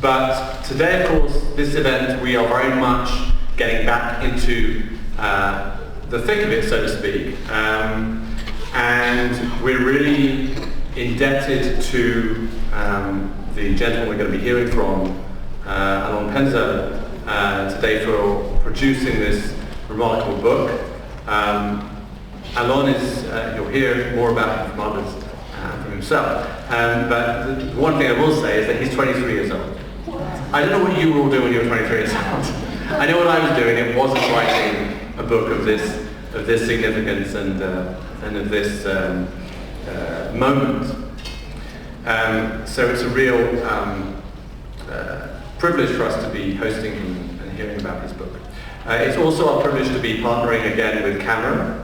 But today, of course, this event, we are very much getting back into the thick of it, so to speak. And we're really indebted to the gentleman we're going to be hearing from, Alon Penzel, today for producing this remarkable book. Alon is, you'll hear more about him from others, from himself. But the one thing I will say is that he's 23 years old. I don't know what you were all doing when you were 23 years old. I know what I was doing. It wasn't writing a book of this significance and of this moment. So it's a real privilege for us to be hosting him and hearing about his book. It's also our privilege to be partnering again with Camera,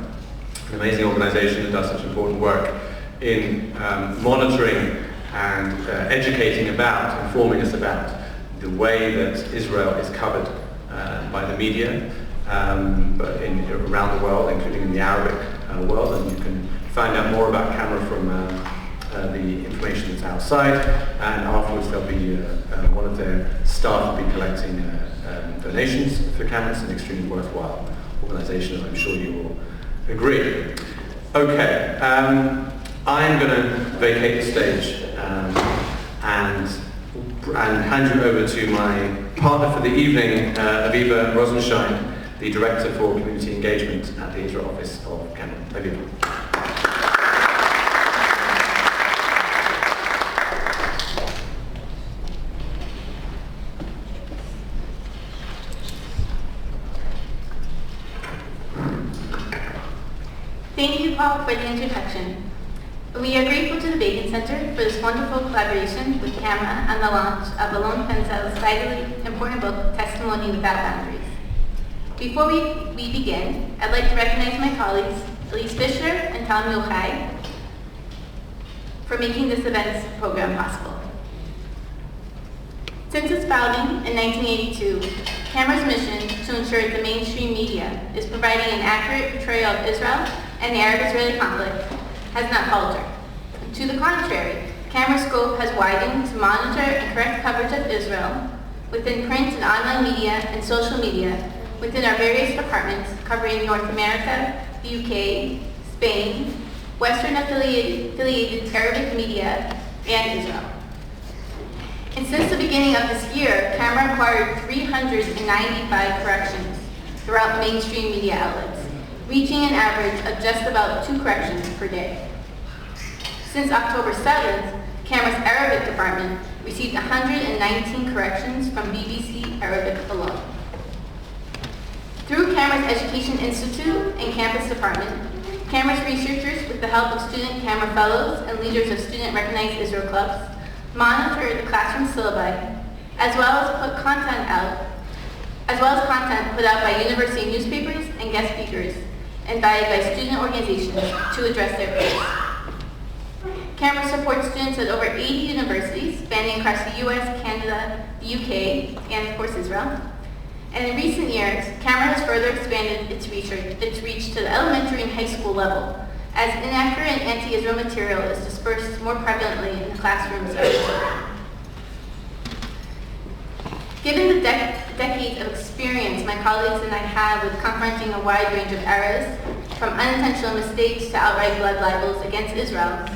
an amazing organization that does such important work in monitoring and educating about, informing us about the way that Israel is covered by the media, but around the world, including in the Arabic world. And you can find out more about Camera from the information that's outside, and afterwards there'll be one of their staff will be collecting donations for Camera. It's an extremely worthwhile organization, as I'm sure you will agree. Okay, I'm going to vacate the stage and hand you over to my partner for the evening, Aviva Rosenstein, the Director for Community Engagement at the Israel Office of Camera. Aviva. Thank you, Paul, for the introduction. We are grateful to the Bacon Center for this wonderful collaboration with Camera on the launch of Alon Penzel's vitally important book, Testimony Without Boundaries. Before we begin, I'd like to recognize my colleagues, Elise Fisher and Tom Yochai, for making this event's program possible. Since its founding in 1982, Camera's mission to ensure that the mainstream media is providing an accurate portrayal of Israel and the Arab-Israeli conflict has not faltered. To the contrary, Camera's scope has widened to monitor and correct coverage of Israel within print and online media and social media within our various departments covering North America, the UK, Spain, Western affiliated Arabic media, and Israel. And since the beginning of this year, Camera acquired 395 corrections throughout mainstream media outlets, reaching an average of just about 2 corrections per day. Since October 7th, Camera's Arabic department received 119 corrections from BBC Arabic alone. Through Camera's Education Institute and Campus Department, Camera's researchers, with the help of student Camera Fellows and leaders of student-recognized Israel clubs, monitor the classroom syllabi, as well as content put out by university newspapers and guest speakers, invited by student organizations to address their fears. Camera supports students at over 80 universities, spanning across the US, Canada, the UK, and of course Israel. And in recent years, Camera has further expanded its reach to the elementary and high school level, as inaccurate anti-Israel material is dispersed more prevalently in the classrooms of children. Given the decades of experience my colleagues and I have with confronting a wide range of errors, from unintentional mistakes to outright blood libels against Israel,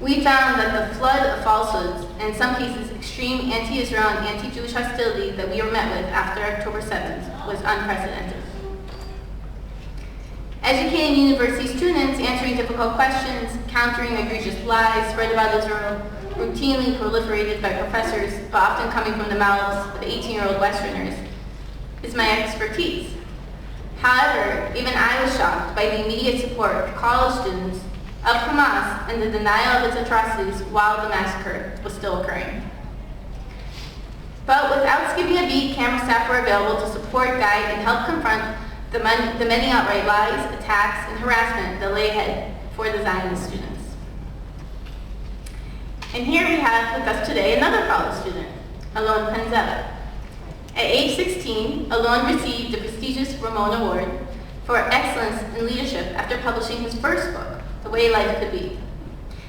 we found that the flood of falsehoods, and in some cases extreme anti-Israel and anti-Jewish hostility that we were met with after October 7th was unprecedented. Educating university students, answering difficult questions, countering egregious lies spread about Israel, routinely proliferated by professors, but often coming from the mouths of 18-year-old Westerners, is my expertise. However, even I was shocked by the immediate support of college students of Hamas and the denial of its atrocities while the massacre was still occurring. But without skipping a beat, Camera staff were available to support, guide, and help confront the many outright lies, attacks, and harassment that lay ahead for the Zionist students. And here we have with us today another college student, Alon Penzel. At age 16, Alon received the prestigious Ramon Award for excellence in leadership after publishing his first book, The Way Life Could Be.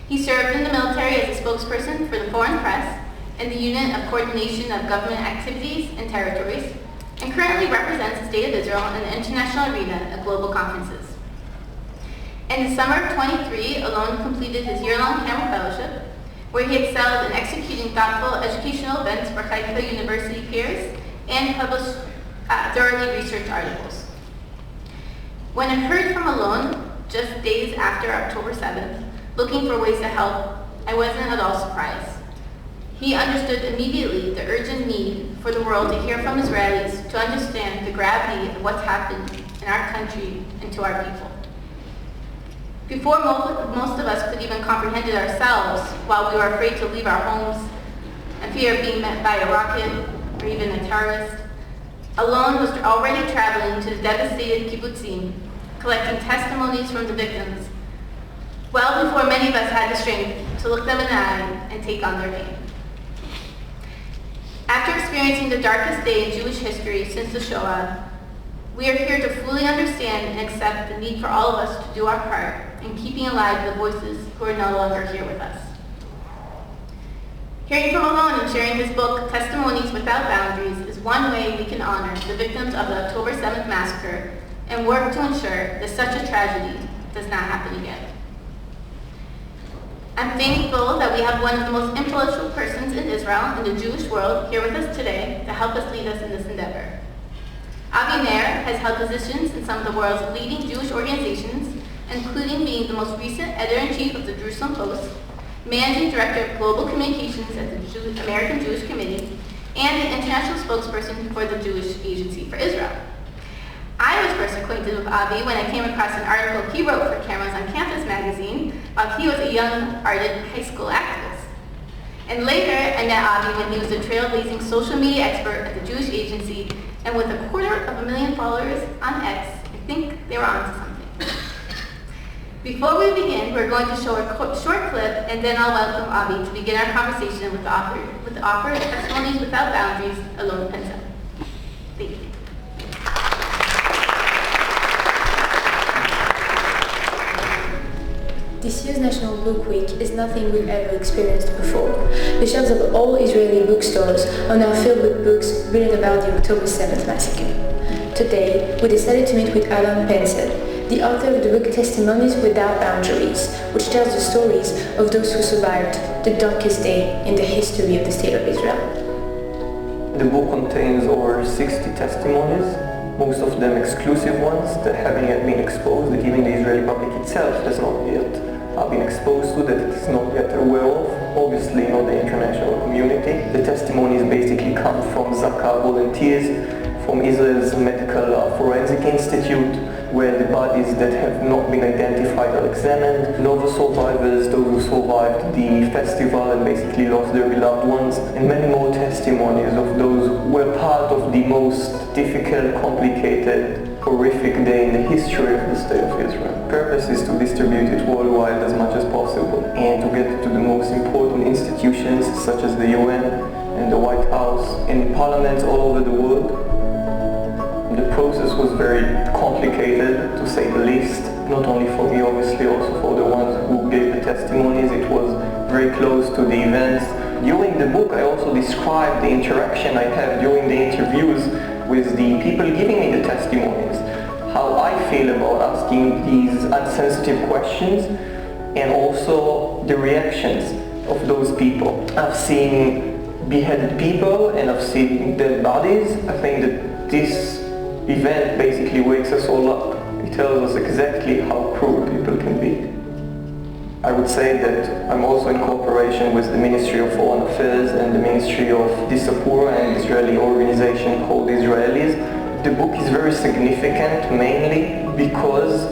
He served in the military as a spokesperson for the foreign press in the Unit of Coordination of Government Activities and Territories, and currently represents the State of Israel in the international arena at global conferences. In the summer of 23, Alon completed his year-long Camel Fellowship, where he excelled in executing thoughtful educational events for Haifa University peers and published thoroughly researched articles. When I heard from Alon, just days after October 7th, looking for ways to help, I wasn't at all surprised. He understood immediately the urgent need for the world to hear from Israelis to understand the gravity of what's happened in our country and to our people. Before most of us could even comprehend it ourselves, while we were afraid to leave our homes and fear of being met by a rocket or even a terrorist, Alon was already traveling to the devastated kibbutzim, collecting testimonies from the victims, well before many of us had the strength to look them in the eye and take on their pain. After experiencing the darkest day in Jewish history since the Shoah, we are here to fully understand and accept the need for all of us to do our part in keeping alive the voices who are no longer here with us. Hearing from Alon and sharing his book, Testimonies Without Boundaries, is one way we can honor the victims of the October 7th massacre and work to ensure that such a tragedy does not happen again. I'm thankful that we have one of the most influential persons in Israel and the Jewish world here with us today to help us lead us in this endeavor. Avi Meir has held positions in some of the world's leading Jewish organizations, including being the most recent editor-in-chief of the Jerusalem Post, managing director of global communications at the American Jewish Committee, and the international spokesperson for the Jewish Agency for Israel. I was first acquainted with Avi when I came across an article he wrote for Cameras on Campus magazine while he was a young, ardent high school activist. And later, I met Avi when he was a trailblazing social media expert at the Jewish Agency, and with 250,000 followers on X, I think they were onto something. Before we begin, we're going to show a short clip, and then I'll welcome Avi to begin our conversation with the author of Testimonies Without Boundaries, Alon Penzel. Thank you. This year's National Book Week is nothing we've ever experienced before. The shelves of all Israeli bookstores are now filled with books written about the October 7th massacre. Today, we decided to meet with Alon Penzel, the author of the book Testimonies Without Boundaries, which tells the stories of those who survived the darkest day in the history of the State of Israel. The book contains over 60 testimonies, most of them exclusive ones that haven't yet been exposed, that even the Israeli public itself has not yet been exposed to, that it is not yet aware of, obviously not the international community. The testimonies basically come from Zaka volunteers, from Israel's Medical Forensic Institute, where the bodies that have not been identified are examined, Nova survivors, those who survived the festival and basically lost their beloved ones, and many more testimonies of those who were part of the most difficult, complicated, horrific day in the history of the State of Israel. The purpose is to distribute it worldwide as much as possible and to get it to the most important institutions such as the UN and the White House and parliaments all over the world. The process was very complicated, to say the least, not only for me, obviously, also for the ones who gave the testimonies. It was very close to the events. During the book, I also described the interaction I had during the interviews with the people giving me the testimonies, how I feel about asking these insensitive questions, and also the reactions of those people. I've seen beheaded people and I've seen dead bodies. I think that this event basically wakes us all up. It tells us exactly how cruel people can be. I would say that I'm also in cooperation with the Ministry of Foreign Affairs and the Ministry of Disapura, an Israeli organization called Israelis. The book is very significant mainly because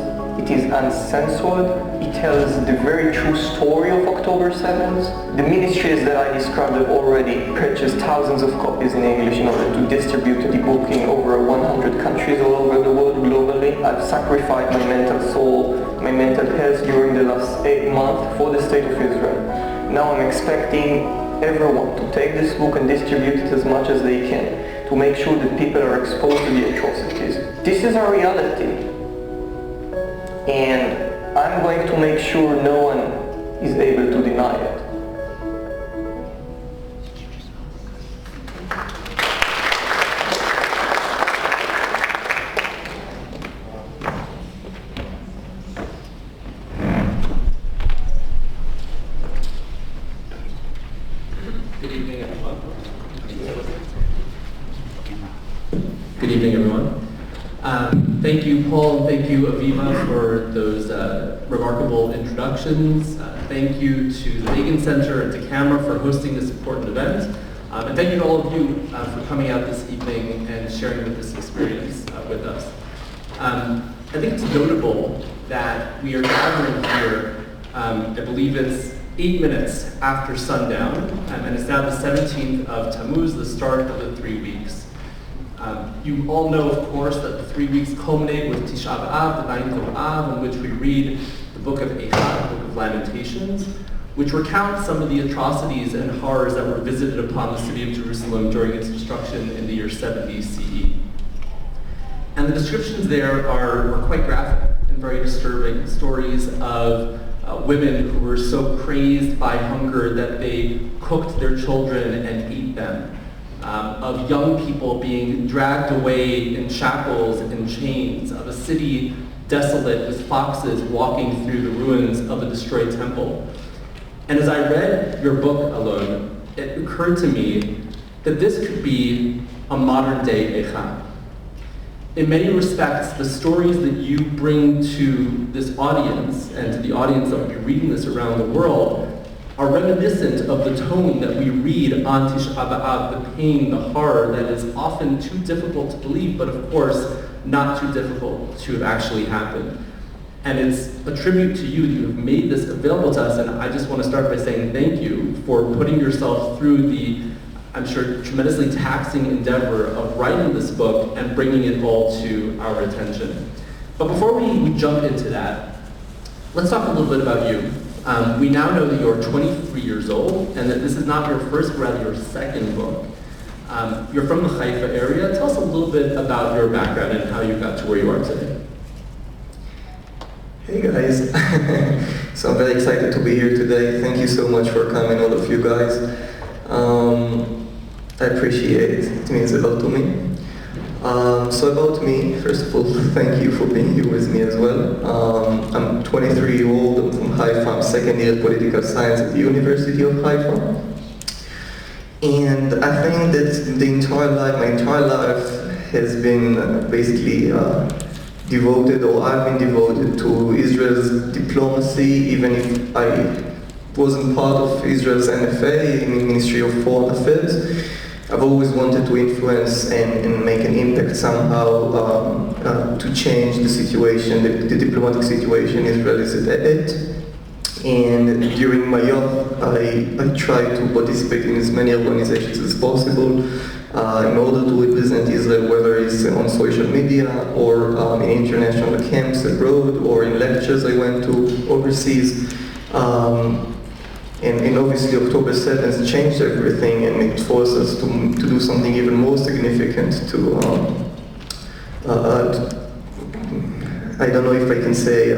it is uncensored. It tells the very true story of October 7th. The ministries that I described have already purchased thousands of copies in English in order to distribute the book in over 100 countries all over the world globally. I've sacrificed my mental soul, my mental health during the last 8 months for the State of Israel. Now I'm expecting everyone to take this book and distribute it as much as they can to make sure that people are exposed to the atrocities. This is our reality. And I'm going to make sure no one is able to deny it. evening, everyone. Good evening, everyone. Thank you, Paul, and thank you, Aviva, for those remarkable introductions. Thank you to the Hagen Center and to Camera for hosting this important event. And thank you to all of you for coming out this evening and sharing this experience with us. I think it's notable that we are gathering here, I believe it's 8 minutes after sundown, and it's now the 17th of Tammuz, the start of the 3 weeks. You all know, of course, that the 3 weeks culminate with Tisha B'Av, the 9th of Av, in which we read the book of Eicha, the book of Lamentations, which recounts some of the atrocities and horrors that were visited upon the city of Jerusalem during its destruction in the year 70 CE. And the descriptions there are quite graphic and very disturbing. Stories of women who were so crazed by hunger that they cooked their children and ate them. Of young people being dragged away in shackles and chains, of a city desolate with foxes walking through the ruins of a destroyed temple. And as I read your book, Alon, it occurred to me that this could be a modern day Eicha. In many respects, the stories that you bring to this audience and to the audience that will be reading this around the world are reminiscent of the tone that we read on Tisha B'Av, the pain, the horror that is often too difficult to believe, but of course, not too difficult to have actually happened. And it's a tribute to you that you have made this available to us, and I just want to start by saying thank you for putting yourself through the, I'm sure, tremendously taxing endeavor of writing this book and bringing it all to our attention. But before we jump into that, let's talk a little bit about you. We now know that you're 23 years old and that this is not your first, but rather your second book. You're from the Haifa area. Tell us a little bit about your background and how you got to where you are today. Hey guys, so I'm very excited to be here today. Thank you so much for coming, all of you guys. I appreciate it. It means a lot to me. So about me, first of all, thank you for being here with me as well. I'm 23-year-old, I'm from Haifa, I'm second year political science at the University of Haifa. And I think that my entire life has been basically devoted, or I've been devoted to Israel's diplomacy, even if I wasn't part of Israel's MFA, in Ministry of Foreign Affairs. I've always wanted to influence and make an impact somehow to change the situation, the diplomatic situation Israel is at. And during my youth, I tried to participate in as many organizations as possible in order to represent Israel, whether it's on social media or in international camps abroad or in lectures I went to overseas. And obviously October 7th changed everything, and it forced us to do something even more significant to I don't know if I can say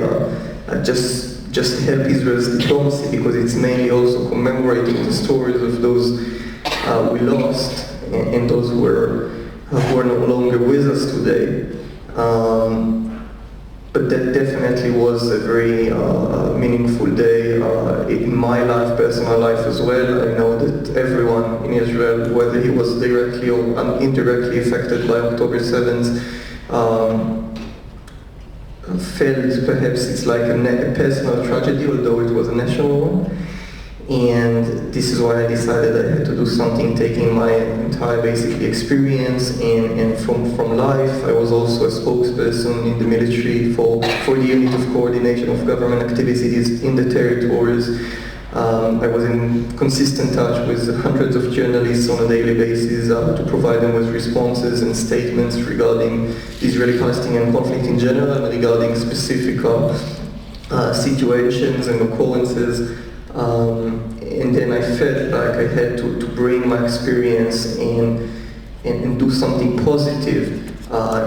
just help Israel's diplomacy, because it's mainly also commemorating the stories of those we lost and those who are no longer with us today. But that definitely was a very meaningful day in my life, personal life as well. I know that everyone in Israel, whether he was directly or indirectly affected by October 7th, felt perhaps it's like a personal tragedy, although it was a national one. And this is why I decided I had to do something, taking my entire basically experience and from life. I was also a spokesperson in the military for the unit of coordination of government activities in the territories. I was in consistent touch with hundreds of journalists on a daily basis to provide them with responses and statements regarding the Israeli-Palestinian conflict in general and regarding specific situations and occurrences. And then I felt like I had to bring my experience and do something positive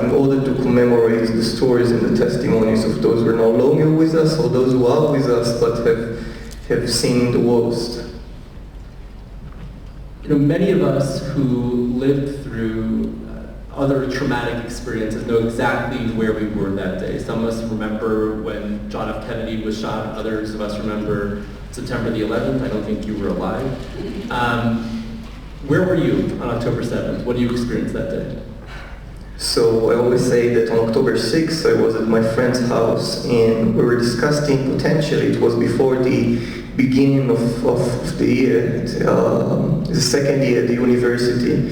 in order to commemorate the stories and the testimonies of those who are no longer with us, or those who are with us but have seen the worst. You know, many of us who lived through other traumatic experiences know exactly where we were that day. Some of us remember when John F. Kennedy was shot. Others of us remember September the 11th. I don't think you were alive. Where were you on October 7th? What do you experience that day? So I always say that on October 6th I was at my friend's house and we were discussing potentially, it was before the beginning of the year, the second year at the university.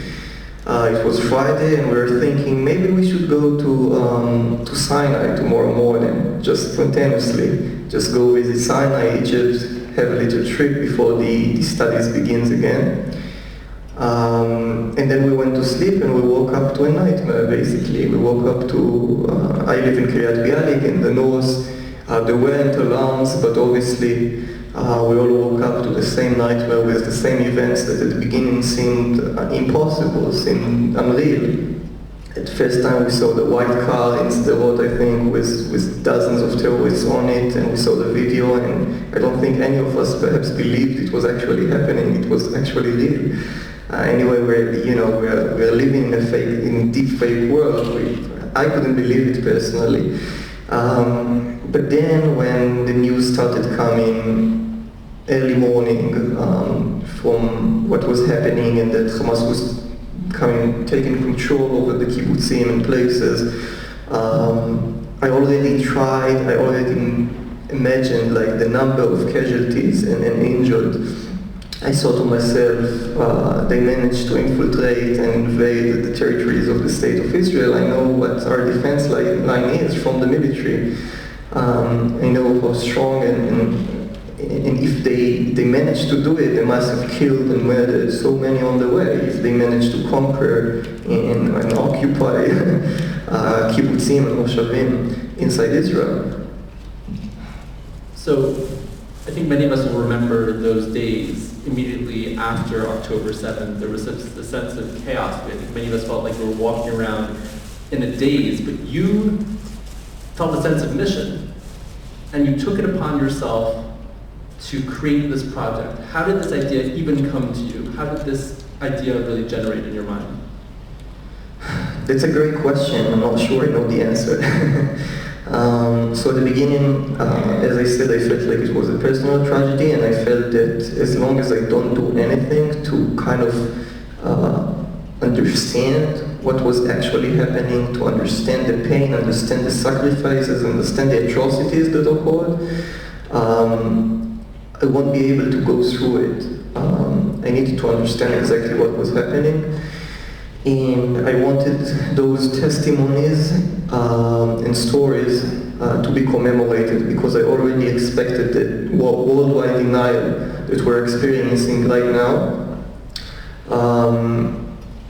It was Friday and we were thinking maybe we should go to Sinai tomorrow morning, just spontaneously. Just go visit Sinai, Egypt, have a little trip before the studies begins again. And then we went to sleep and we woke up to a nightmare basically. We woke up to, I live in Kiryat Bialik in the north. There weren't alarms, but obviously we all woke up to the same nightmare with the same events that at the beginning seemed impossible, seemed unreal. At first time we saw the white car in Sderot, I think, with dozens of terrorists on it, and we saw the video, and I don't think any of us perhaps believed it was actually happening, it was actually real. Anyway, we're living in a deep fake world. I couldn't believe it personally. But then when the news started coming early morning from what was happening and that Hamas was taking control over the kibbutzim and places, I already imagined like the number of casualties and injured. I thought to myself, they managed to infiltrate and invade the territories of the State of Israel. I know what our defense line is from the military. I know how strong and if they managed to do it, they must have killed and murdered so many on the way. If they managed to conquer and occupy kibbutzim and moshavim inside Israel. So I think many of us will remember those days immediately after October 7th. There was a sense of chaos. I think many of us felt like we were walking around in a daze, but you felt a sense of mission, and you took it upon yourself to create this project. How did this idea even come to you? How did this idea really generate in your mind? That's a great question. I'm not sure I know the answer. So at the beginning, as I said, I felt like it was a personal tragedy, and I felt that as long as I don't do anything to kind of understand what was actually happening, to understand the pain, understand the sacrifices, understand the atrocities that occurred, I won't be able to go through it. I needed to understand exactly what was happening. And I wanted those testimonies and stories to be commemorated, because I already expected that worldwide denial that we're experiencing right now.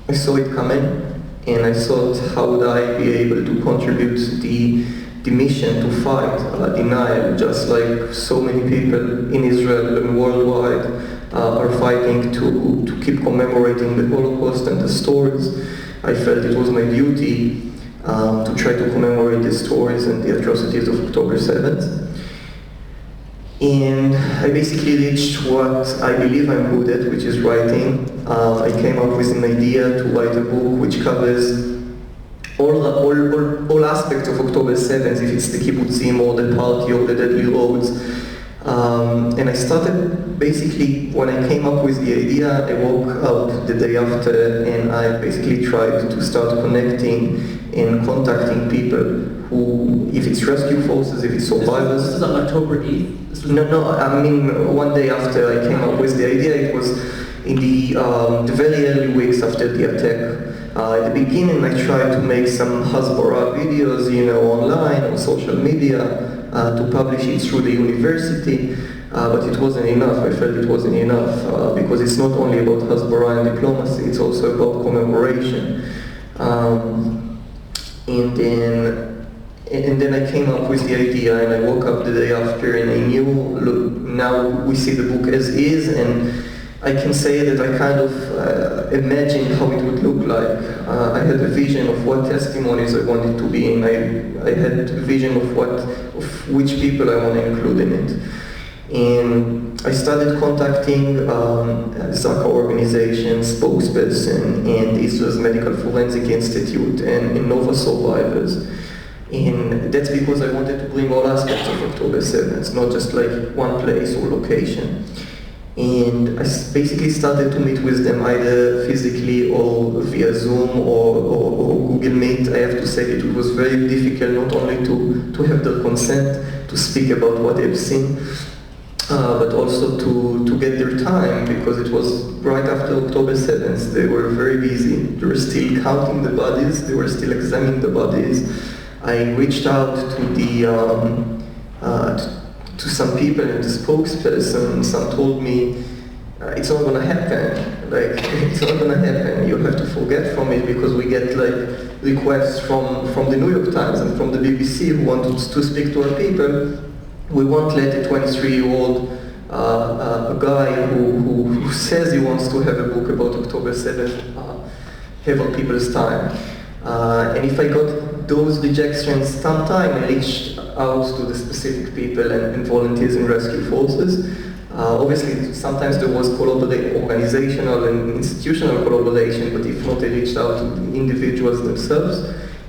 I saw it coming, and I thought, how would I be able to contribute the mission to fight denial, just like so many people in Israel and worldwide are fighting to keep commemorating the Holocaust and the stories. I felt it was my duty to try to commemorate the stories and the atrocities of October 7th. And I basically reached what I believe I'm good at, which is writing. I came up with an idea to write a book which covers all aspects of October 7th, if it's the kibbutzim or the party or the deadly roads. And I started basically, when I came up with the idea, I woke up the day after and I basically tried to start connecting and contacting people who, if it's rescue forces, if it's survivors. This is on October 8th? No, I mean one day after I came up with the idea. It was in the very early weeks after the attack. At the beginning I tried to make some Hasbara videos, online, on social media, to publish it through the university, but it wasn't enough. I felt it wasn't enough, because it's not only about Hasbara and diplomacy, it's also about commemoration. And then I came up with the idea, and I woke up the day after and I knew, look, now we see the book as is, and I can say that I kind of imagined how it would look like. I had a vision of what testimonies I wanted to be in. I had a vision of which people I want to include in it. And I started contacting Zaka organization, spokesperson, and Israel's Medical Forensic Institute, and Nova survivors. And that's because I wanted to bring all aspects of October 7th, not just like one place or location. And I basically started to meet with them either physically or via Zoom or Google Meet. I have to say it was very difficult not only to have their consent to speak about what they've seen, but also to get their time, because it was right after October 7th. They were very busy. They were still counting the bodies. They were still examining the bodies. I reached out to some people and the spokesperson. Some told me, it's not gonna happen. Like, it's not gonna happen. You have to forget from it, because we get like requests from the New York Times and from the BBC who want to speak to our people. We won't let a 23-year-old a guy who says he wants to have a book about October 7th have our people's time. And if I got those rejections, sometime I reached out to the specific people and volunteers in rescue forces. Obviously, sometimes there was organizational and institutional collaboration, but if not, I reached out to the individuals themselves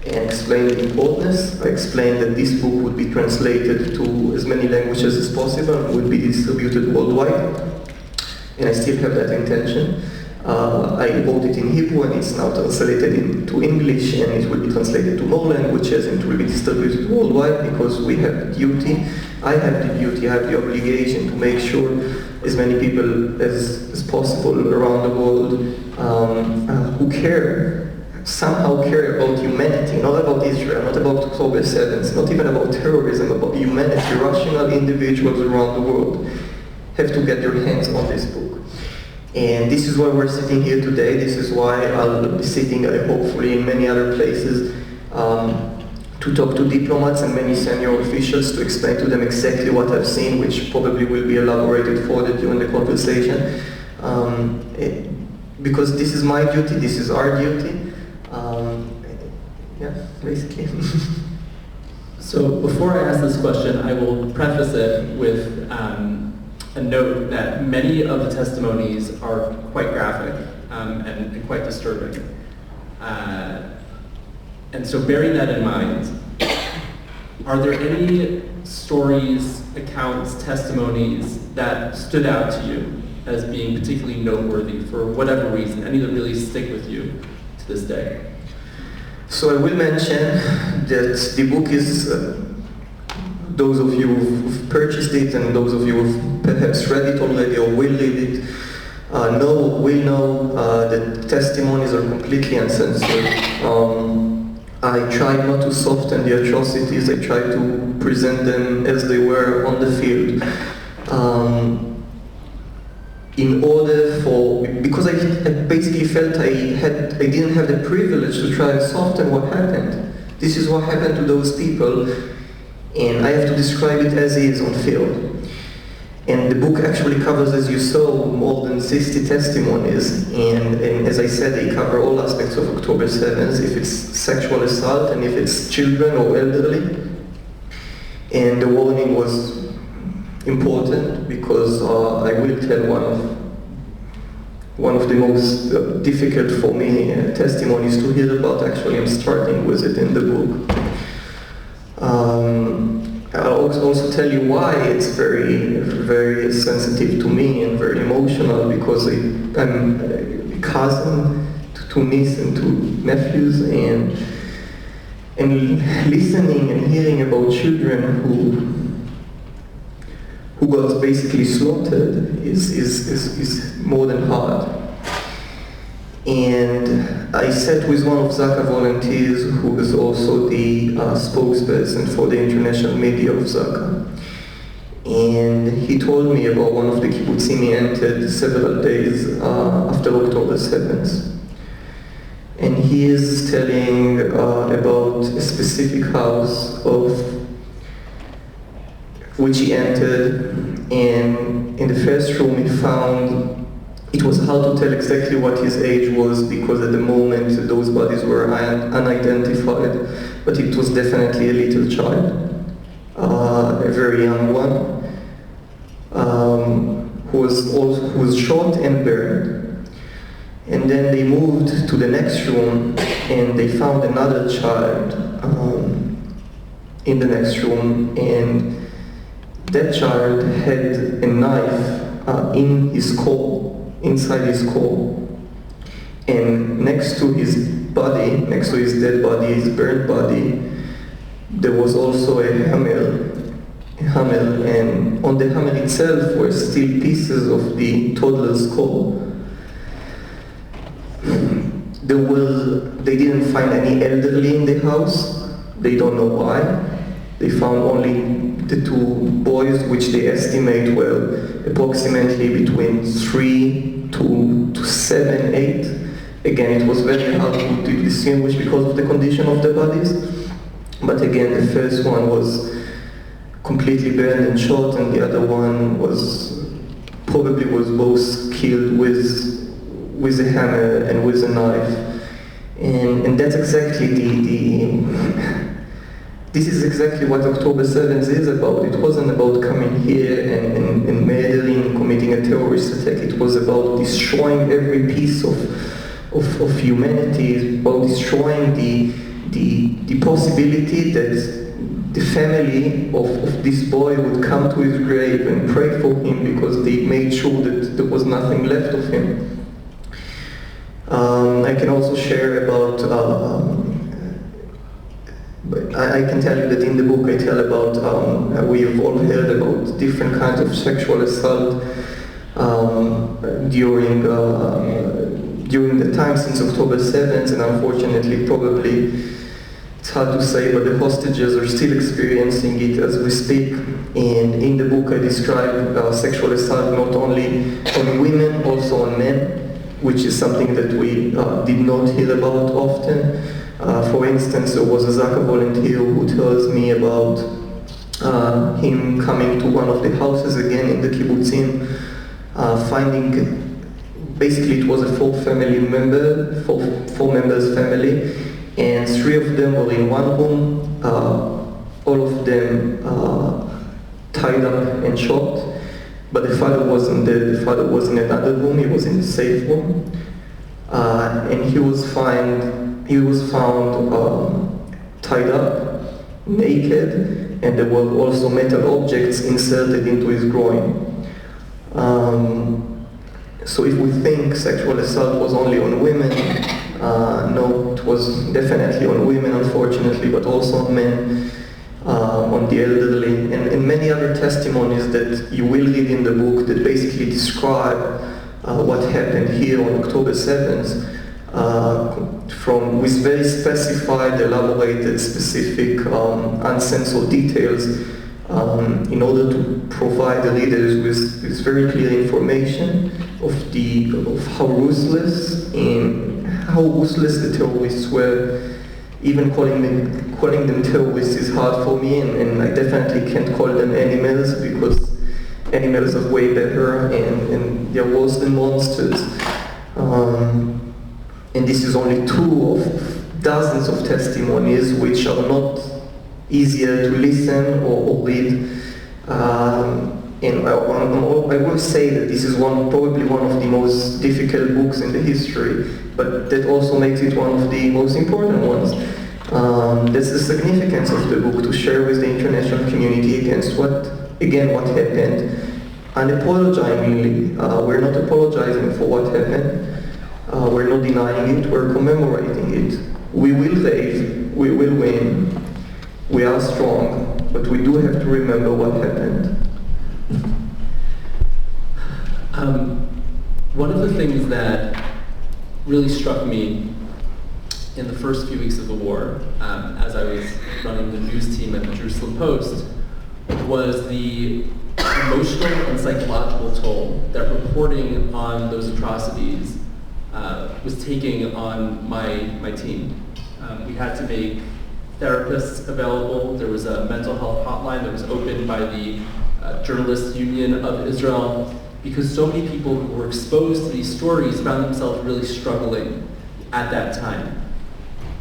and explained the importance. I explained that this book would be translated to as many languages as possible and would be distributed worldwide. And I still have that intention. I wrote it in Hebrew, and it's now translated into English, and it will be translated to more languages, and it will be distributed worldwide, because we have the duty, I have the obligation to make sure as many people as possible around the world who somehow care about humanity, not about Israel, not about October 7th, not even about terrorism, about humanity, rational individuals around the world have to get their hands on this book. And this is why we're sitting here today. This is why I'll be sitting, hopefully, in many other places to talk to diplomats and many senior officials to explain to them exactly what I've seen, which probably will be elaborated further during the conversation. Because this is my duty, this is our duty. Yeah, basically. So before I ask this question, I will preface it with a note that many of the testimonies are quite graphic and quite disturbing. And so bearing that in mind, are there any stories, accounts, testimonies that stood out to you as being particularly noteworthy for whatever reason, any that really stick with you to this day? So I will mention that the book is, those of you who've purchased it and those of you who've perhaps read it already or will read it, will know that testimonies are completely uncensored. I tried not to soften the atrocities, I tried to present them as they were on the field. In order because I basically felt I didn't have the privilege to try and soften what happened. This is what happened to those people, and I have to describe it as is on film. And the book actually covers, as you saw, more than 60 testimonies, and as I said, they cover all aspects of October 7th, if it's sexual assault and if it's children or elderly. And the warning was important because I will tell one of the most difficult for me testimonies to hear about. Actually, I'm starting with it in the book. I'll also tell you why it's very, very sensitive to me and very emotional, because I'm a cousin to niece and to nephews, and listening and hearing about children who got basically slaughtered is more than hard. And I sat with one of Zaka volunteers, who is also the spokesperson for the international media of Zaka. And he told me about one of the kibbutzim he entered several days after October 7th. And he is telling about a specific house which he entered, and in the first room he found, it was hard to tell exactly what his age was, because at the moment those bodies were unidentified, but it was definitely a little child, a very young one, who was shot and burned. And then they moved to the next room, and they found another child in the next room, and that child had a knife in his core, inside his core. And next to his body, next to his dead body, his burned body, there was also a hammer, and on the hammer itself were still pieces of the toddler's skull. They didn't find any elderly in the house. They don't know why. They found only the two boys, which they estimate were approximately between 3 to 7, 8. Again, it was very hard to distinguish because of the condition of the bodies. But again, the first one was completely burned and shot, and the other one was both killed with a hammer and with a knife. And that's exactly this is exactly what October 7th is about. It wasn't about coming here and murdering, committing a terrorist attack. It was about destroying every piece of humanity, about destroying the possibility that the family of this boy would come to his grave and pray for him because they made sure that there was nothing left of him. I can also share about, I can tell you that in the book I tell about, we've all heard about different kinds of sexual assault during the time since October 7th, and unfortunately probably it's hard to say, but the hostages are still experiencing it as we speak. And in the book I describe sexual assault not only on women, also on men, which is something that we did not hear about often. For instance, there was a Zaka volunteer who tells me about him coming to one of the houses again in the kibbutzim, finding, basically it was a four members family, and 3 of them were in one room, all of them tied up and shot. But the father wasn't there. The father was in another room. He was in the safe room, and he was found tied up, naked, and there were also metal objects inserted into his groin. So if we think sexual assault was only on women, no, it was definitely on women, unfortunately, but also on men. On the elderly, and many other testimonies that you will read in the book that basically describe what happened here on October 7th, with very specified, elaborated, specific, uncensored details, in order to provide the readers with very clear information of how ruthless the terrorists were. Even calling them terrorists is hard for me, and I definitely can't call them animals, because animals are way better and they're worse than monsters. And this is only 2 of dozens of testimonies which are not easier to listen or read. And I will say that this is probably one of the most difficult books in the history, but that also makes it one of the most important ones. That's the significance of the book, to share with the international community against what happened, unapologetically. We're not apologizing for what happened. We're not denying it, we're commemorating it. We will rave, we will win, we are strong, but we do have to remember what happened. One of the things that really struck me in the first few weeks of the war, as I was running the news team at the Jerusalem Post, was the emotional and psychological toll that reporting on those atrocities was taking on my team. We had to make therapists available. There was a mental health hotline that was opened by the Journalists Union of Israel, because so many people who were exposed to these stories found themselves really struggling at that time.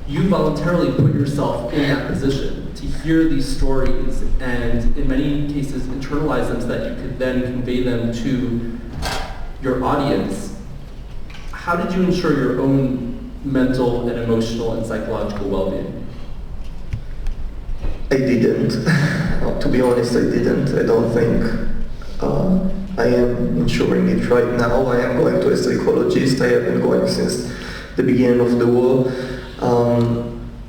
You voluntarily put yourself in that position to hear these stories and in many cases internalize them so that you could then convey them to your audience. How did you ensure your own mental and emotional and psychological well-being? I didn't. To be honest, I didn't. I don't think. I am ensuring it right now. I am going to a psychologist. I have been going since the beginning of the war.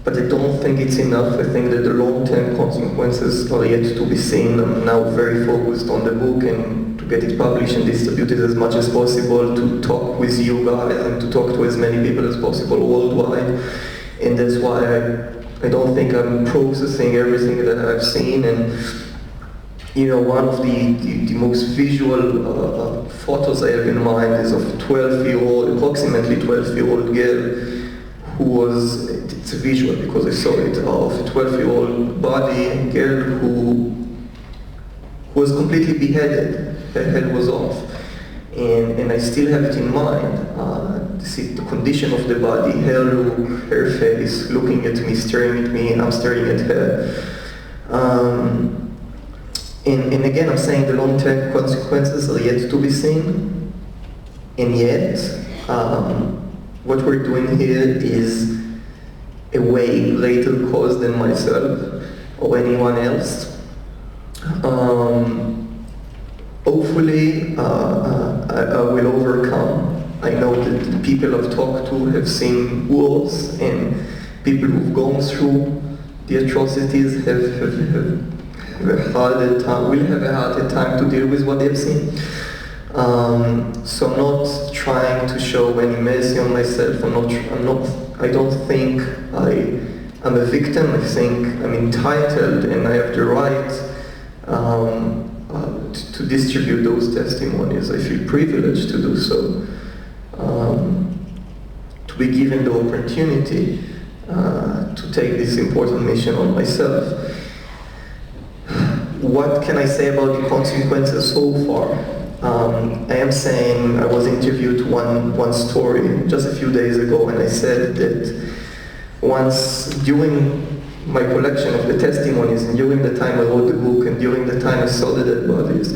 But I don't think it's enough. I think that the long-term consequences are yet to be seen. I'm now very focused on the book and to get it published and distributed as much as possible, to talk with you guys and to talk to as many people as possible worldwide. And that's why I don't think I'm processing everything that I've seen. And one of the most visual photos I have in mind is of approximately 12-year-old girl who was, it's a visual because I saw it, of a 12-year-old body, girl who was completely beheaded. Her head was off. And I still have it in mind. The condition of the body, her look, her face, looking at me, staring at me, and I'm staring at her. And again, I'm saying the long-term consequences are yet to be seen. And yet, what we're doing here is a way greater cause than myself or anyone else. Hopefully, I will overcome. I know that the people I've talked to have seen wars, and people who've gone through the atrocities will have a harder time to deal with what they've seen. So I'm not trying to show any mercy on myself. I don't think I'm a victim. I think I'm entitled and I have the right to distribute those testimonies. I feel privileged to do so. To be given the opportunity to take this important mission on myself. What can I say about the consequences so far? I am saying I was interviewed one story just a few days ago, and I said that once during my collection of the testimonies and during the time I wrote the book and during the time I saw the dead bodies,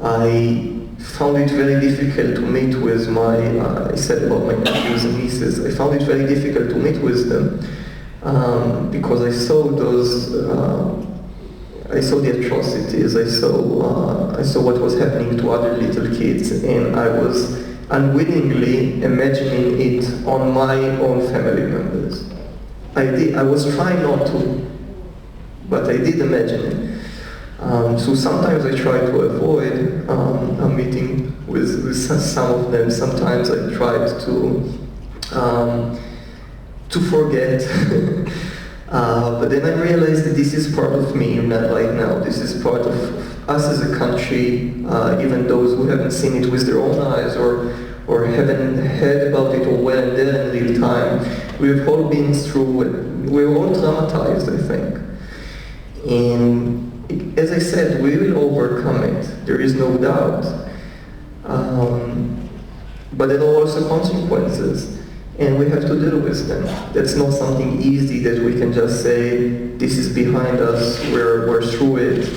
I found it very difficult to meet with I said about my nephews and nieces, I found it very difficult to meet with them because I saw I saw the atrocities, I saw what was happening to other little kids, and I was unwittingly imagining it on my own family members. I was trying not to, but I did imagine it. So sometimes I try to avoid a meeting with some of them. Sometimes I tried to forget. But then I realized that this is part of me right now. This is part of us as a country, even those who haven't seen it with their own eyes or haven't heard about it or weren't there in real time. We've all been through it. We're all traumatized, I think. And as I said, we will overcome it. There is no doubt. But there are also consequences. And we have to deal with them. That's not something easy that we can just say, this is behind us, we're through it.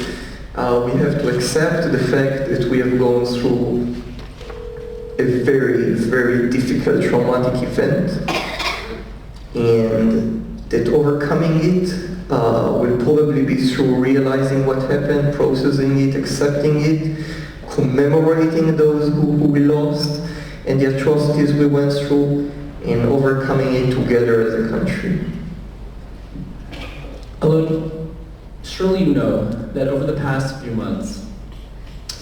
We have to accept the fact that we have gone through a very, very difficult traumatic event, and that overcoming it will probably be through realizing what happened, processing it, accepting it, commemorating those who we lost, and the atrocities we went through, and overcoming it together as a country. Alon, surely you know that over the past few months,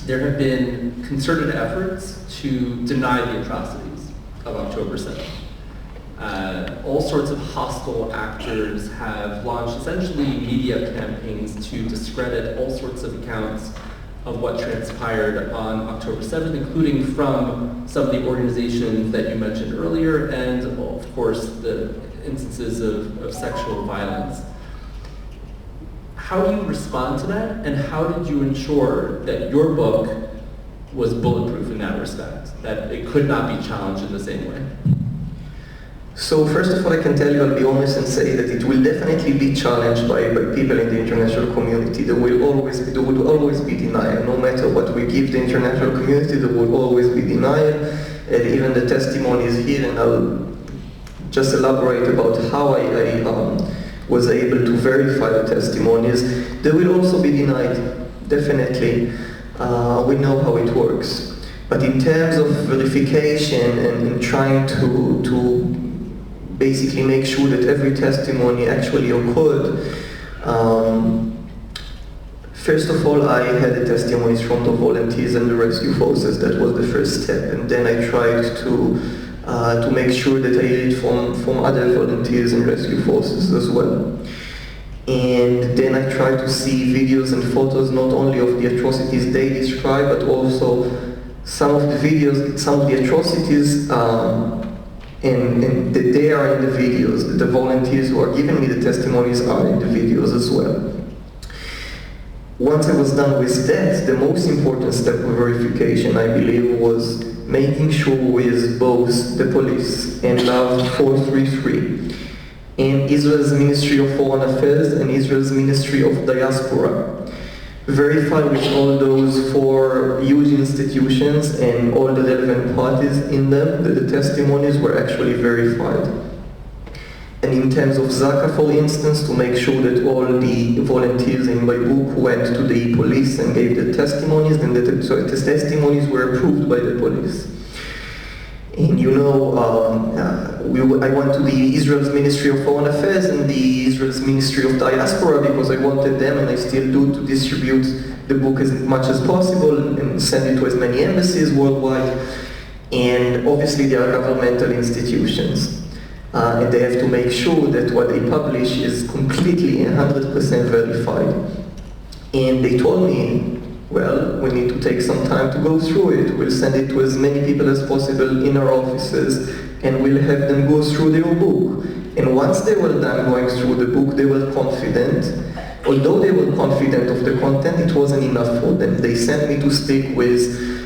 there have been concerted efforts to deny the atrocities of October 7th. All sorts of hostile actors have launched essentially media campaigns to discredit all sorts of accounts of what transpired on October 7th, including from some of the organizations that you mentioned earlier, and of course the instances of sexual violence. How do you respond to that, and how did you ensure that your book was bulletproof in that respect, that it could not be challenged in the same way? So first of all, I can tell you, I'll be honest and say that it will definitely be challenged by people in the international community. There will always be denial. No matter what we give the international community, there will always be denial. And even the testimonies here, and I'll just elaborate about how I was able to verify the testimonies, they will also be denied, definitely. we know how it works. But in terms of verification and trying to basically make sure that every testimony actually occurred, first of all, I had the testimonies from the volunteers and the rescue forces. That was the first step, and then I tried to make sure that I heard it from other volunteers and rescue forces as well. And then I tried to see videos and photos not only of the atrocities they describe, but also some of the videos, some of the atrocities and that they are in the videos, that the volunteers who are giving me the testimonies are in the videos as well. Once I was done with that, the most important step of verification, I believe, was making sure with both the police and Love 433 and Israel's Ministry of Foreign Affairs and Israel's Ministry of Diaspora verify with all those four huge institutions and all the relevant parties in them that the testimonies were actually verified. And in terms of Zaka, for instance, to make sure that all the volunteers in my book went to the police and gave the testimonies, and that the testimonies were approved by the police. And you know, I went to the Israel's Ministry of Foreign Affairs and the Israel's Ministry of Diaspora because I wanted them, and I still do, to distribute the book as much as possible and send it to as many embassies worldwide. And obviously they are governmental institutions. And they have to make sure that what they publish is completely 100% verified. And they told me, well, we need to take some time to go through it. We'll send it to as many people as possible in our offices, and we'll have them go through their book. And once they were done going through the book, they were confident. Although they were confident of the content, it wasn't enough for them. They sent me to speak with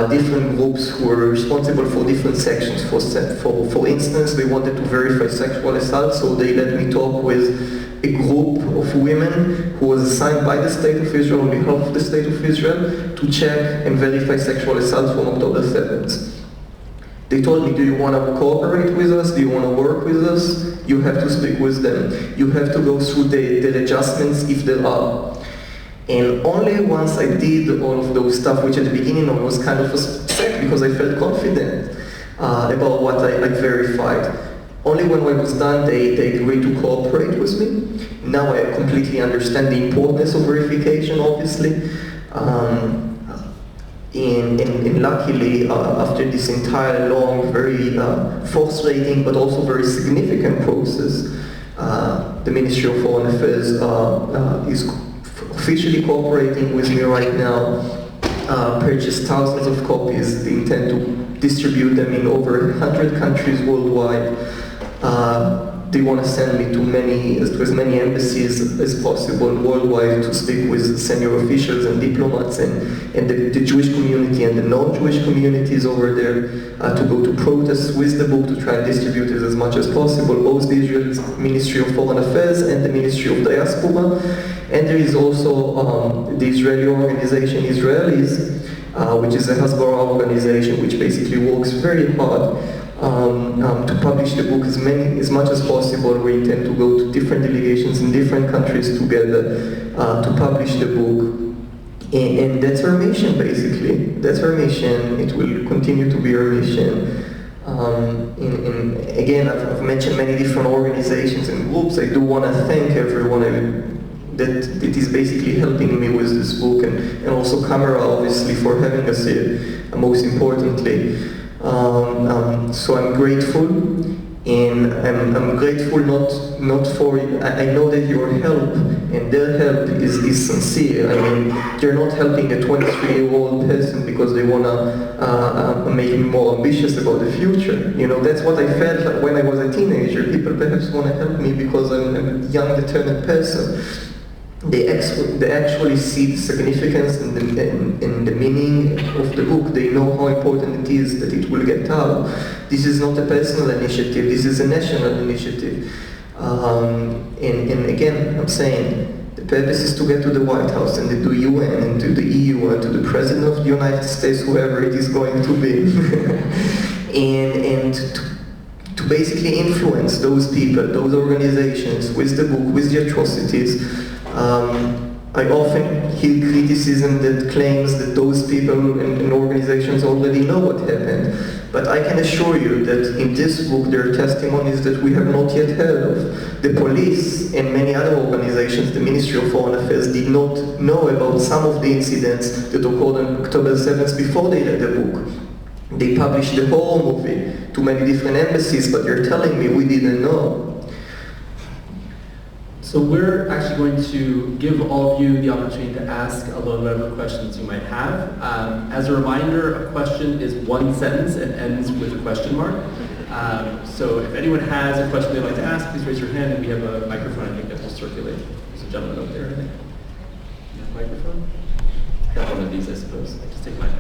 different groups who were responsible for different sections. For instance, they wanted to verify sexual assault, so they let me talk with a group of women who was assigned by the State of Israel on behalf of the State of Israel to check and verify sexual assault from October 7th. They told me, do you want to cooperate with us? Do you want to work with us? You have to speak with them. You have to go through the adjustments if there are. And only once I did all of those stuff, which at the beginning I was kind of upset because I felt confident about what I verified. Only when I was done, they agreed to cooperate with me. Now I completely understand the importance of verification, obviously. And luckily, after this entire long, very frustrating, but also very significant process, the Ministry of Foreign Affairs is officially cooperating with me right now, purchased thousands of copies. They intend to distribute them in over 100 countries worldwide. They want to send me to as many embassies as possible worldwide to speak with senior officials and diplomats and the Jewish community and the non-Jewish communities over there, to go to protests with the book to try and distribute it as much as possible, both the Israel's Ministry of Foreign Affairs and the Ministry of Diaspora. And there is also the Israeli organization Israelis, which is a Hasbara organization which basically works very hard to publish the book as much as possible. We intend to go to different delegations in different countries together to publish the book. And that's our mission, basically. That's our mission. It will continue to be our mission. Again, I've mentioned many different organizations and groups. I do want to thank everyone that is basically helping me with this book, and also Camera, obviously, for having us here, most importantly. So I'm grateful, and I'm grateful not for, I know that your help and their help is sincere. I mean, they're not helping a 23-year-old person because they want to make me more ambitious about the future. You know, that's what I felt like when I was a teenager. People perhaps want to help me because I'm a young, determined person. They actually see the significance and the meaning of the book. They know how important it is that it will get out. This is not a personal initiative, this is a national initiative. And again, I'm saying, the purpose is to get to the White House and to the UN and to the EU and to the President of the United States, whoever it is going to be. and to basically influence those people, those organizations with the book, with the atrocities. I often hear criticism that claims that those people and organizations already know what happened. But I can assure you that in this book there are testimonies that we have not yet heard of. The police and many other organizations, the Ministry of Foreign Affairs, did not know about some of the incidents that occurred on October 7th before they read the book. They published the horror movie to many different embassies, but you're telling me we didn't know. So we're actually going to give all of you the opportunity to ask Alon whatever questions you might have. As a reminder, a question is one sentence and ends with a question mark. So if anyone has a question they'd like to ask, please raise your hand and we have a microphone I think that will circulate. There's a gentleman over there, I think. You have a microphone? I got one of these, I suppose. I'll just take mine.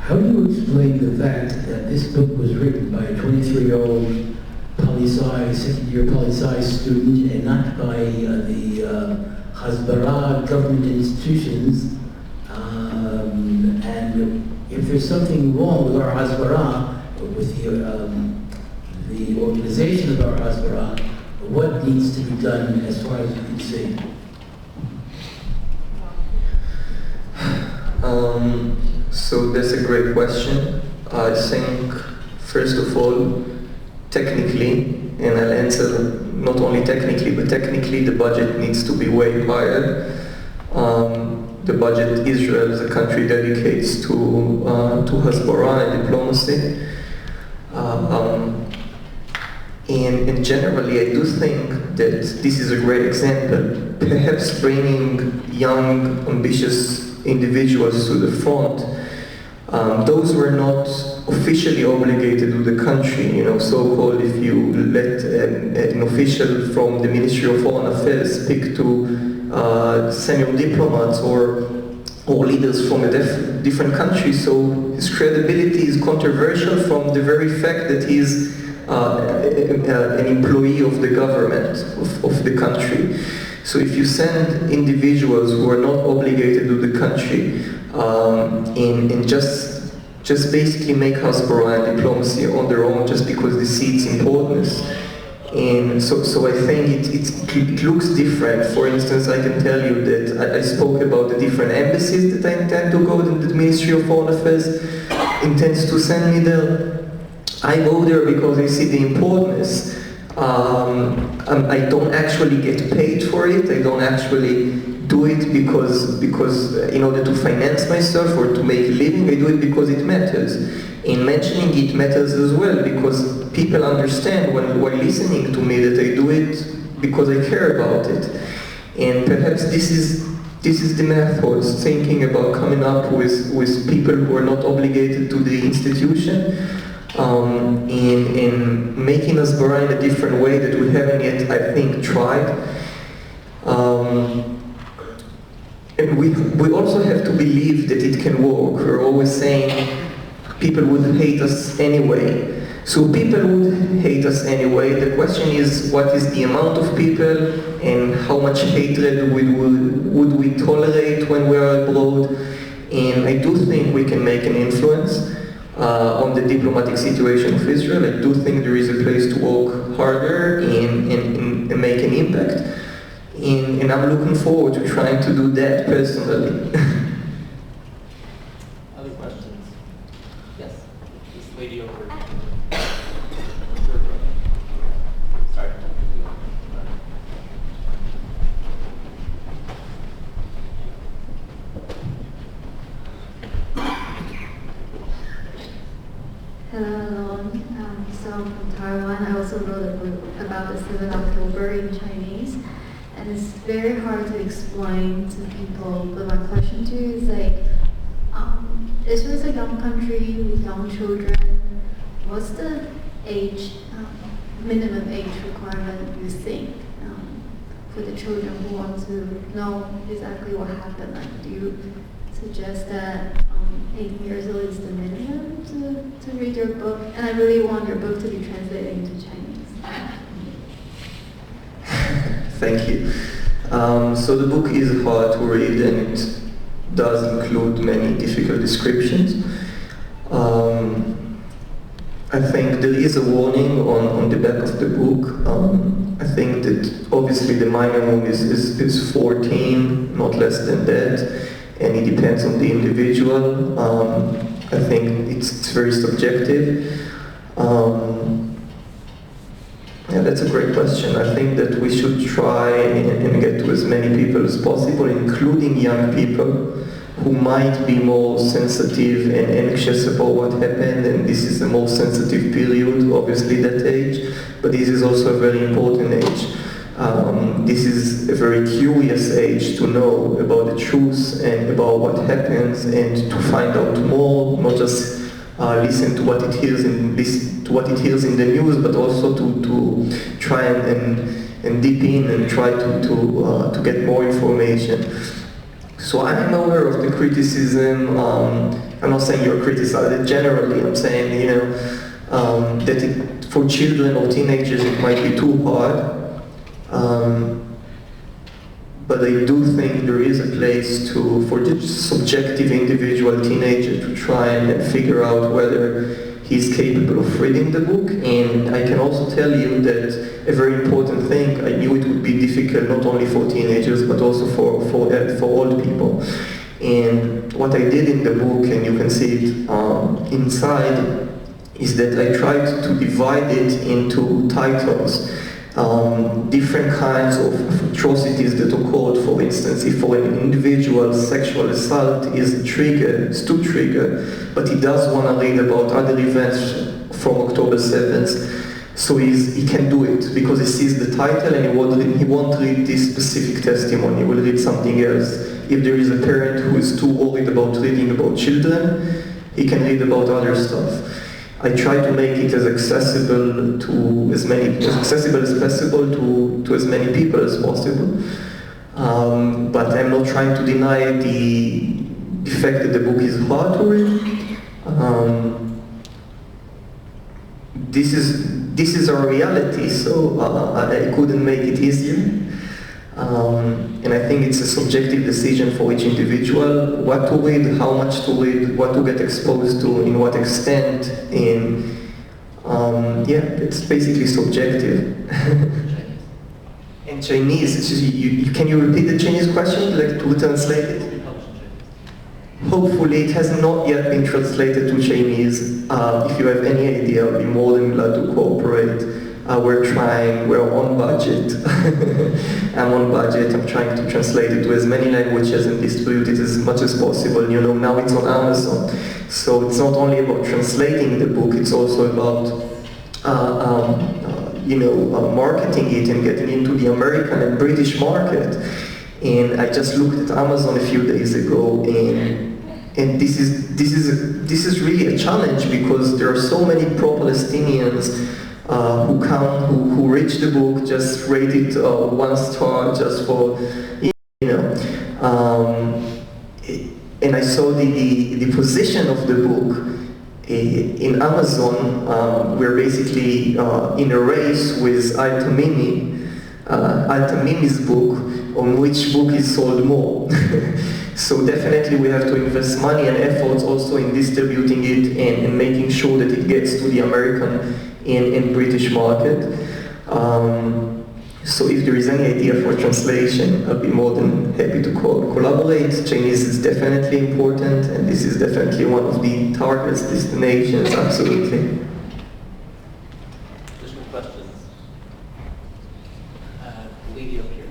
How do you explain the fact that this book was written by a 23-year-old poli-sci, second-year poli-sci student and not by the Hasbara government institutions? And if there's something wrong with our Hasbara, with the organization of our Hasbara, what needs to be done as far as you can see? So that's a great question. I think, first of all, technically, and I'll answer not only technically, but technically the budget needs to be way higher. The budget Israel as a country dedicates to Hasbara and diplomacy. And generally, I do think that this is a great example. Perhaps bringing young, ambitious individuals to the front. Those were not officially obligated to the country, so-called if you let an official from the Ministry of Foreign Affairs speak to senior diplomats or leaders from a different country, so his credibility is controversial from the very fact that he's an employee of the government of the country. So if you send individuals who are not obligated to the country and just basically make Hasbara and diplomacy on their own just because they see its importance, and so I think it looks different. For instance, I can tell you that I spoke about the different embassies that I intend to go, that the Ministry of Foreign Affairs intends to send me there. I go there because I see the importance. I don't actually get paid for it. I don't actually do it because in order to finance myself or to make a living. I do it because it matters. In mentioning it matters as well because people understand while listening to me that I do it because I care about it. And perhaps this is the method, thinking about coming up with people who are not obligated to the institution. In making Hasbara in a different way that we haven't yet, I think, tried. And we also have to believe that it can work. We're always saying people would hate us anyway. So people would hate us anyway. The question is, what is the amount of people and how much hatred would we tolerate when we are abroad? And I do think we can make an influence on the diplomatic situation of Israel. I do think there is a place to work harder and make an impact. And I'm looking forward to trying to do that personally. Other questions? Yes. This lady over. Sorry. Hello, Alon. So I'm from Taiwan. I also wrote a book about the 7th October in Chinese. And it's very hard to explain to people, but my question to you is Israel is a young country with young children. What's the age, minimum age requirement you think for the children who want to know exactly what happened? Do you suggest that 8 years old is the minimum to read your book? And I really want your book to be translated into Chinese. Thank you. So the book is hard to read and does include many difficult descriptions. I think there is a warning on the back of the book. I think that obviously the minimum is 14, not less than that, and it depends on the individual. I think it's very subjective. Yeah, that's a great question. I think that we should try and get to as many people as possible, including young people who might be more sensitive and anxious about what happened, and this is the most sensitive period, obviously that age, but this is also a very important age. This is a very curious age to know about the truth and about what happens and to find out more, not just listen to what it hears in the news, but also to try and deep in and try to get more information. So I'm aware of the criticism. I'm not saying you're criticized. Generally, I'm saying that for children or teenagers it might be too hard. But I do think there is a place for the subjective individual teenager to try and figure out whether he's capable of reading the book. And I can also tell you that a very important thing, I knew it would be difficult not only for teenagers but also for old people. And what I did in the book, and you can see it inside, is that I tried to divide it into titles. Different kinds of atrocities that occurred. For instance, if for an individual sexual assault is too trigger, but he does want to read about other events from October 7th, so he can do it because he sees the title and he won't read this specific testimony, he will read something else. If there is a parent who is too worried about reading about children, he can read about other stuff. I try to make it as accessible as possible to as many people as possible. But I'm not trying to deny the fact that the book is hard to read. This is our reality, so I couldn't make it easier. And I think it's a subjective decision for each individual, what to read, how much to read, what to get exposed to, in what extent, it's basically subjective. And Chinese, can you repeat the Chinese question, like to translate it? Hopefully it has not yet been translated to Chinese. If you have any idea, I'll be more than glad to cooperate. We're on budget. I'm on budget, I'm trying to translate it to as many languages and distribute it as much as possible. Now it's on Amazon. So it's not only about translating the book, it's also about marketing it and getting into the American and British market. And I just looked at Amazon a few days ago, and this is really a challenge because there are so many pro-Palestinians who read the book, just rate it 1 star just for, and I saw the position of the book in Amazon. We're basically in a race with Al-Tamimi's book on which book is sold more. So definitely we have to invest money and efforts also in distributing it and making sure that it gets to the American and British market. So if there is any idea for translation, I'll be more than happy to collaborate. Chinese is definitely important, and this is definitely one of the targets, destinations, absolutely. Additional questions? Lady up here.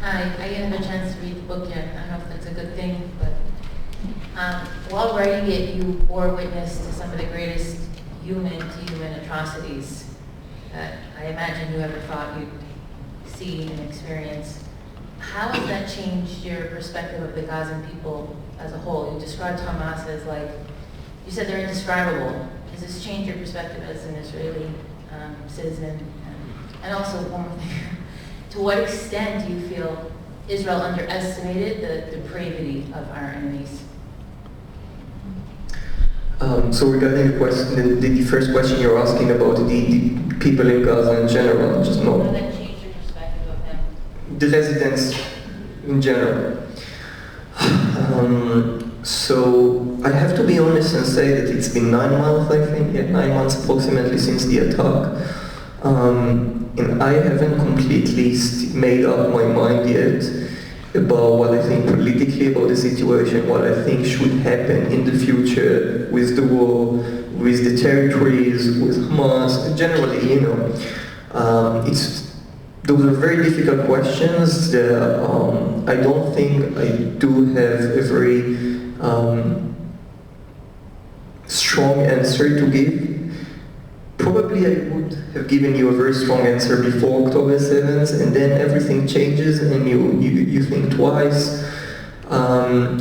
Hi, I didn't have a chance to read the book yet. I don't know if that's a good thing, but while writing it, you bore witness to some of the greatest human-to-human atrocities that I imagine you ever thought you'd see and experience. How has that changed your perspective of the Gazan people as a whole? You described Hamas as you said they're indescribable. Has this changed your perspective as an Israeli citizen? And also, one more thing. To what extent do you feel Israel underestimated the depravity of our enemies? So regarding the question, the first question you're asking about the people in Gaza in general, just How not that changed your perspective of them? the residents in general. So I have to be honest and say that it's been 9 months, I think, 9 months approximately since the attack. And I haven't completely made up my mind yet about what I think politically about the situation, what I think should happen in the future with the war, with the territories, with Hamas, generally, you know. Those are very difficult questions that I don't think I do have a very strong answer to give. Probably I would have given you a very strong answer before October 7th, and then everything changes and you think twice. And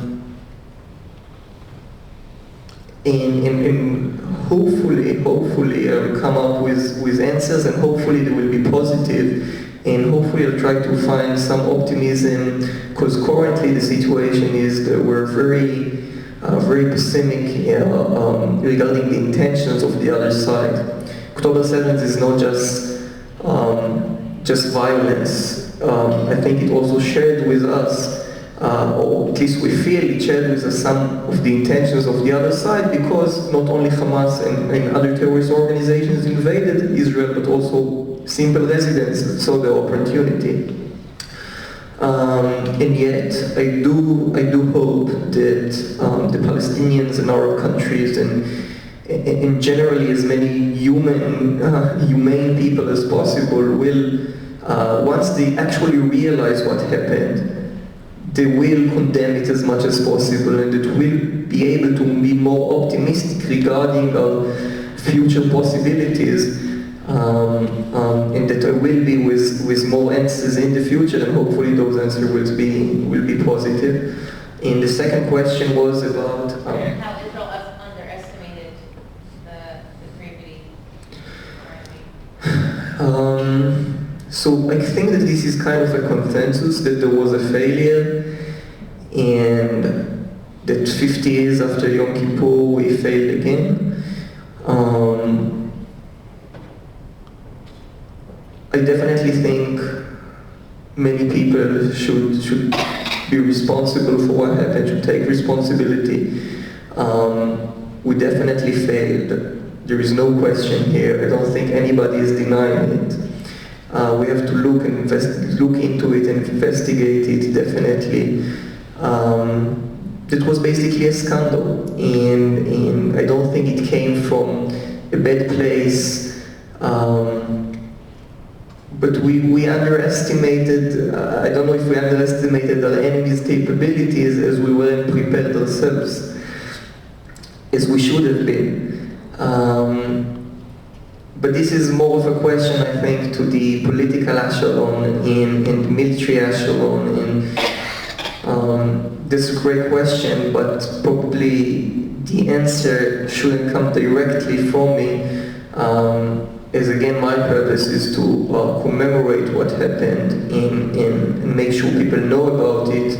hopefully I'll come up with answers, and hopefully they will be positive, and hopefully I'll try to find some optimism, because currently the situation is that we're very pessimistic regarding the intentions of the other side. October 7th is not just violence. I think it also shared with us, or at least we feel it shared with us some of the intentions of the other side, because not only Hamas and other terrorist organizations invaded Israel, but also simple residents saw the opportunity. And yet, I do hope that the Palestinians and Arab countries and generally as many humane people as possible will, once they actually realize what happened, they will condemn it as much as possible, and it will be able to be more optimistic regarding future possibilities, and that there will be with more answers in the future, and hopefully those answers will be positive. And the second question was about How Israel underestimated the gravity currently. So I think that this is kind of a consensus that there was a failure, and that 50 years after Yom Kippur we failed again. I definitely think many people should be responsible for what happened, should take responsibility. We definitely failed. There is no question here. I don't think anybody is denying it. We have to look into it and investigate it, definitely. It was basically a scandal, and I don't think it came from a bad place. But we underestimated, I don't know if we underestimated our enemy's capabilities, as we weren't prepared ourselves, as we should have been. But this is more of a question, I think, to the political echelon and military echelon. And this is a great question, but probably the answer shouldn't come directly from me. As again, my purpose is to commemorate what happened and make sure people know about it,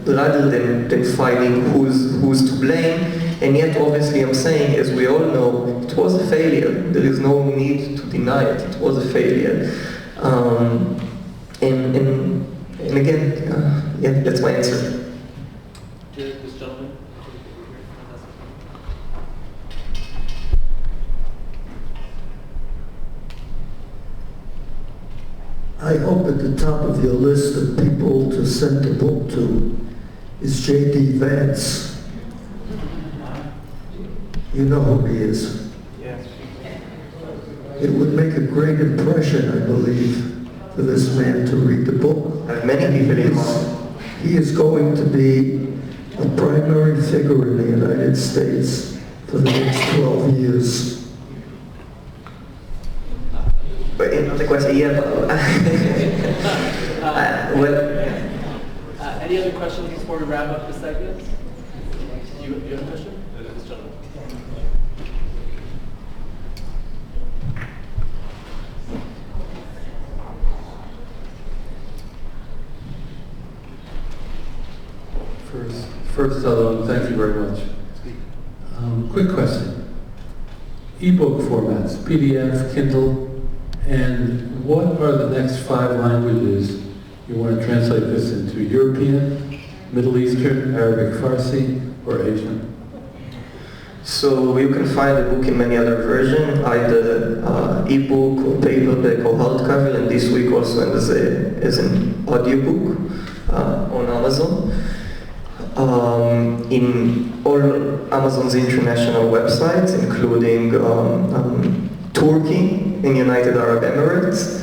rather than fighting who's to blame. And yet, obviously, I'm saying, as we all know, it was a failure. There is no need to deny it. It was a failure. And again, yeah, that's my answer. This gentleman. I hope at the top of your list of people to send the book to is J.D. Vance. You know who he is. Yes. It would make a great impression, I believe, for this man to read the book. Many people in mind. He is going to be a primary figure in the United States for the next 12 years. But the question, yeah. Any other questions before we wrap up the segment? You have a question? This gentleman. First, Alon, thank you very much. Quick question. Ebook formats, PDF, Kindle, and what are the next 5 languages you want to translate this into? European, Middle Eastern, Arabic, Farsi, or Asian? So you can find the book in many other versions, either ebook or paperback or hardcover, and this week also as an audiobook on Amazon. In all Amazon's international websites, including Turkey and United Arab Emirates.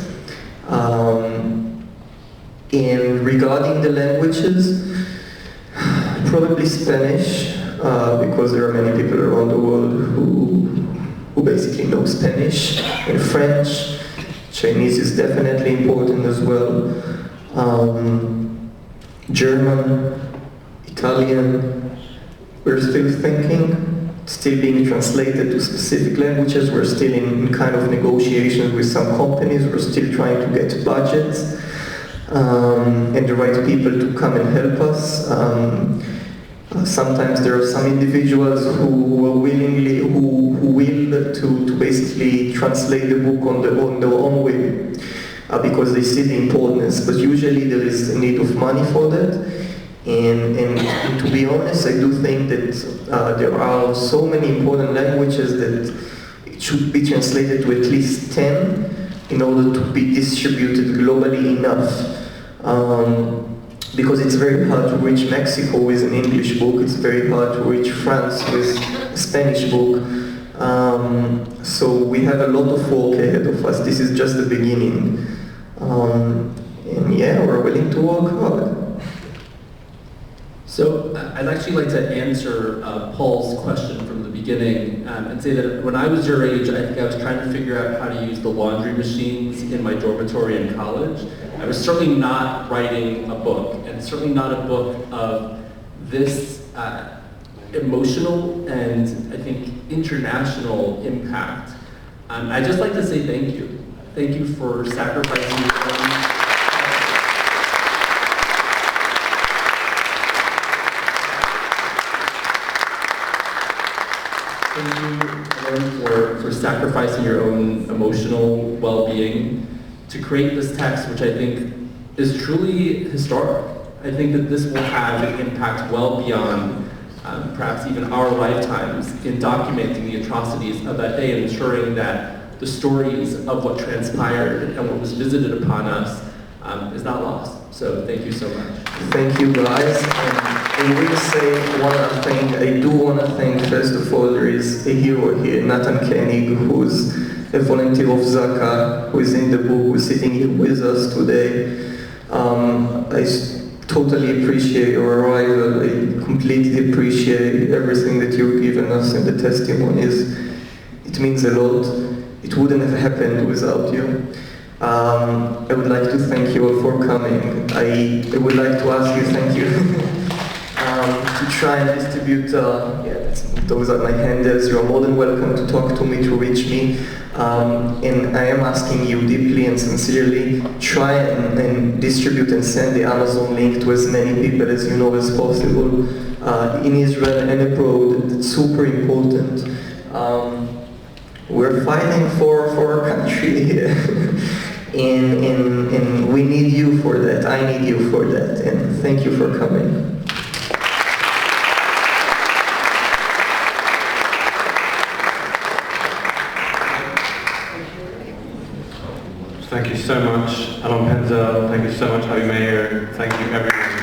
And regarding the languages, probably Spanish, because there are many people around the world who basically know Spanish, and French. Chinese is definitely important as well. German, Italian. We're still thinking, still being translated to specific languages. We're still in kind of negotiations with some companies. We're still trying to get budgets and the right people to come and help us. Sometimes there are some individuals who will to basically translate the book on their own way because they see the importance. But usually there is a need of money for that. And to be honest, I do think that there are so many important languages that it should be translated to at least 10 in order to be distributed globally enough. Because it's very hard to reach Mexico with an English book, it's very hard to reach France with a Spanish book. So we have a lot of work ahead of us. This is just the beginning. And yeah, we're willing to work hard. So I'd actually like to answer Paul's question from the beginning and say that when I was your age, I think I was trying to figure out how to use the laundry machines in my dormitory in college. I was certainly not writing a book, and certainly not a book of this emotional and, I think, international impact. I'd just like to say thank you. Thank you for sacrificing your own. Thank you, Alon, for sacrificing your own emotional well-being to create this text, which I think is truly historic. I think that this will have an impact well beyond perhaps even our lifetimes in documenting the atrocities of that day and ensuring that the stories of what transpired and what was visited upon us is not lost. So thank you so much. Thank you, guys. And I will say one other thing. I do want to thank, first of all, there is a hero here, Nathan Koenig, who's a volunteer of Zaka, who is in the book, who is sitting here with us today. I totally appreciate your arrival. I completely appreciate everything that you've given us in the testimonies. It means a lot. It wouldn't have happened without you. I would like to thank you all for coming. I would like to ask you, thank you, to try and distribute, those are my handles. You're more than welcome to talk to me, to reach me. And I am asking you deeply and sincerely, try and distribute and send the Amazon link to as many people as you know as possible in Israel and abroad. It's super important. We're fighting for our country here. and we need you for that. I need you for that. And thank you for coming. Thank you so much, Alon Penzel. Thank you so much, Avi Meir. Thank you, everyone.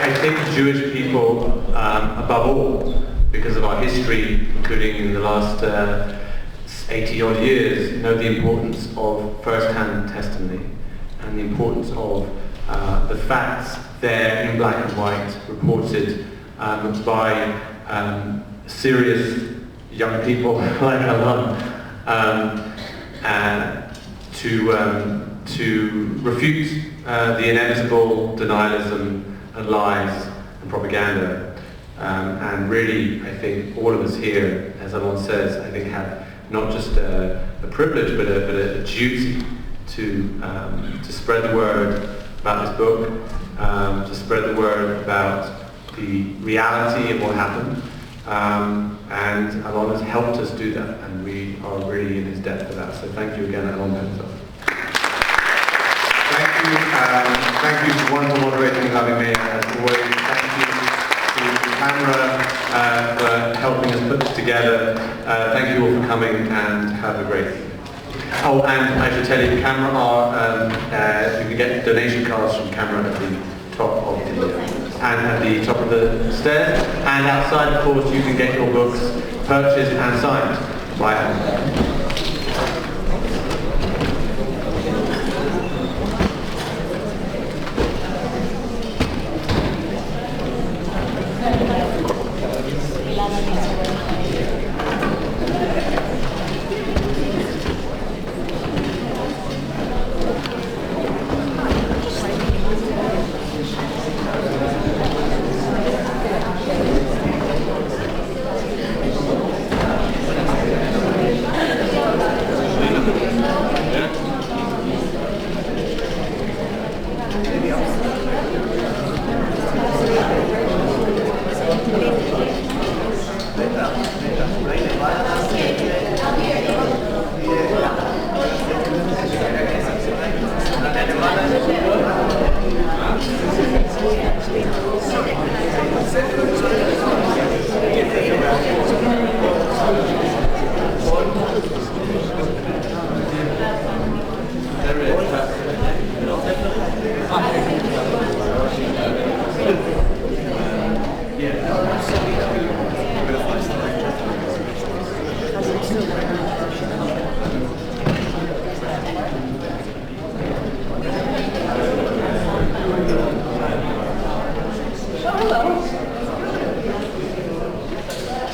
I think Jewish people, above all, because of our history, including in the last 80-odd years, know the importance of first-hand testimony and the importance of the facts there in black and white, reported by serious young people like Alon. To refute the inevitable denialism and lies and propaganda. And really, I think all of us here, as Alon says, I think have not just a privilege but a duty to spread the word about this book, to spread the word about the reality of what happened, And Alon has helped us do that, and we are really in his debt for that. So thank you again, Alon Penzel. Thank you to wonderful moderating and having me, as always. Thank you to the camera for helping us put this together. Thank you all for coming, and have a great evening. Oh, and I should tell you, the camera are, you can get donation cards from camera at the top of the stairs, and outside, of course, you can get your books purchased and signed by Alon.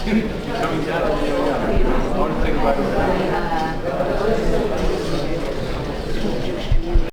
Coming down. One thing about